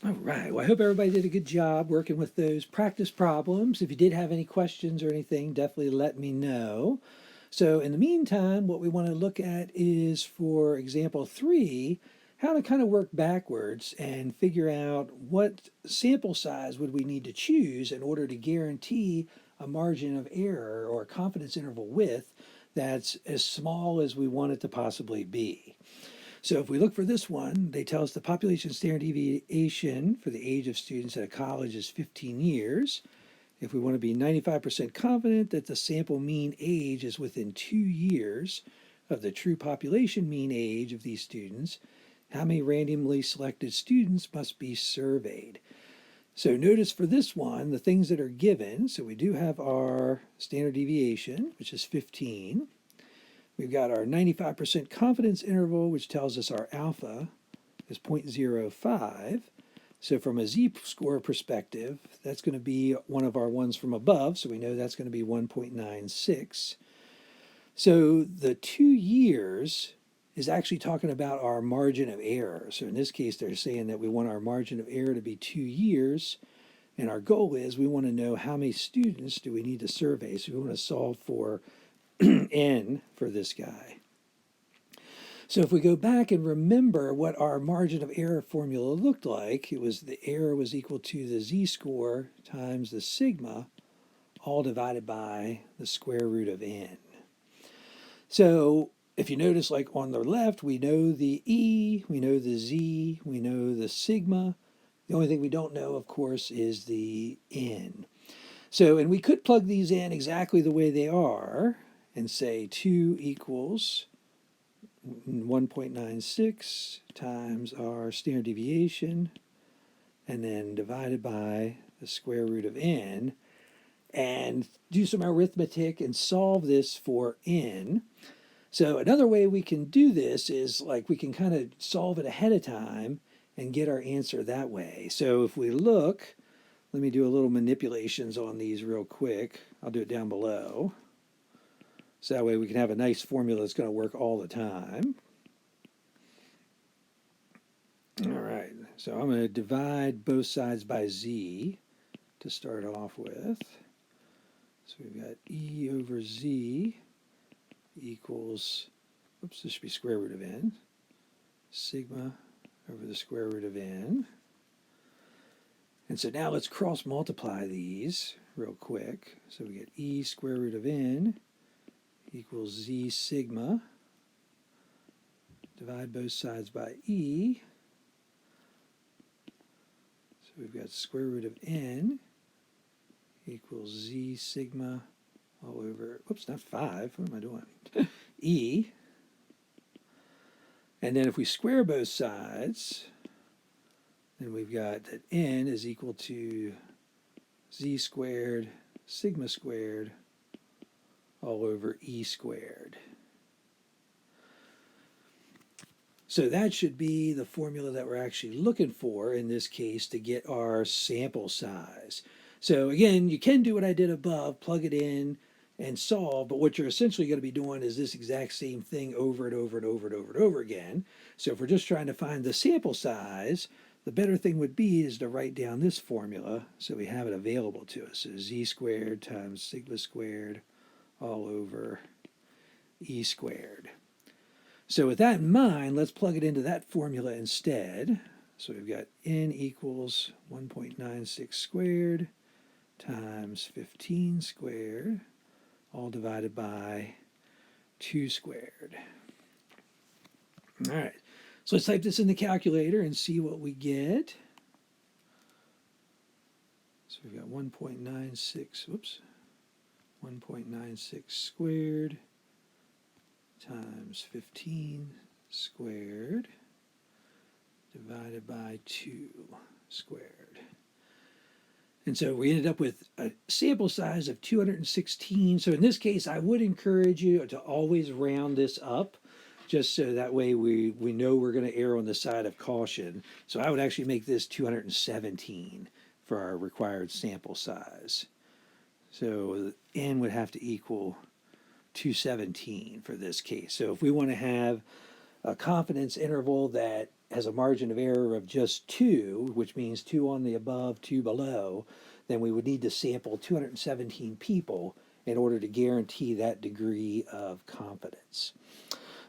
All right. Well, I hope everybody did a good job working with those practice problems. If you did have any questions or anything, definitely let me know. So, in the meantime, what we want to look at is for example 3, how to kind of work backwards and figure out what sample size would we need to choose in order to guarantee a margin of error or a confidence interval width that's as small as we want it to possibly be. So if we look for this one, they tell us the population standard deviation for the age of students at a college is 15 years. If we want to be 95% confident that the sample mean age is within 2 years of the true population mean age of these students, how many randomly selected students must be surveyed? So notice for this one, the things that are given. So we do have our standard deviation, which is 15. We've got our 95% confidence interval, which tells us our alpha is 0.05. So from a z-score perspective, that's going to be one of our ones from above, so we know that's going to be 1.96. So the 2 years is actually talking about our margin of error. So in this case, they're saying that we want our margin of error to be 2 years, and our goal is we want to know how many students do we need to survey. So we want to solve for n for this guy. So if we go back and remember what our margin of error formula looked like, it was the error was equal to the z-score times the sigma, all divided by the square root of n. So if you notice, like on the left, we know the e, we know the z, we know the sigma. The only thing we don't know, of course, is the n. So, and we could plug these in exactly the way they are and say 2 equals 1.96 times our standard deviation, and then divided by the square root of n, and do some arithmetic and solve this for n. So another way we can do this is like we can kind of solve it ahead of time and get our answer that way. So if we look, let me do a little manipulations on these real quick. I'll do it down below. So that way we can have a nice formula that's going to work all the time. All right, so I'm going to divide both sides by z to start off with. So we've got e over z equals, oops, this should be square root of n, sigma over the square root of n. And so now let's cross multiply these real quick. So we get e square root of n equals z sigma. Divide both sides by e. So we've got square root of n equals z sigma all over, oops, not 5, what am I doing? E. And then if we square both sides, then we've got that n is equal to z squared sigma squared all over e squared. So that should be the formula that we're actually looking for in this case to get our sample size. So again, you can do what I did above, plug it in and solve, but what you're essentially going to be doing is this exact same thing over and over and over and over and over again. So if we're just trying to find the sample size, the better thing would be is to write down this formula so we have it available to us. So z squared times sigma squared all over e squared. So with that in mind, let's plug it into that formula instead. So we've got n equals 1.96 squared times 15 squared, all divided by 2 squared. All right, so let's type this in the calculator and see what we get. So we've got 1.96, whoops, 1.96 squared times 15 squared divided by 2 squared. And so we ended up with a sample size of 216. So in this case, I would encourage you to always round this up, just so that way we know we're going to err on the side of caution. So I would actually make this 217 for our required sample size. So n would have to equal 217 for this case. So if we want to have a confidence interval that has a margin of error of just 2, which means 2 on the above, 2 below, then we would need to sample 217 people in order to guarantee that degree of confidence.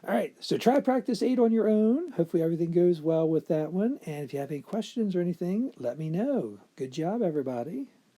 All right, so try practice 8 on your own. Hopefully everything goes well with that one. And if you have any questions or anything, let me know. Good job, everybody.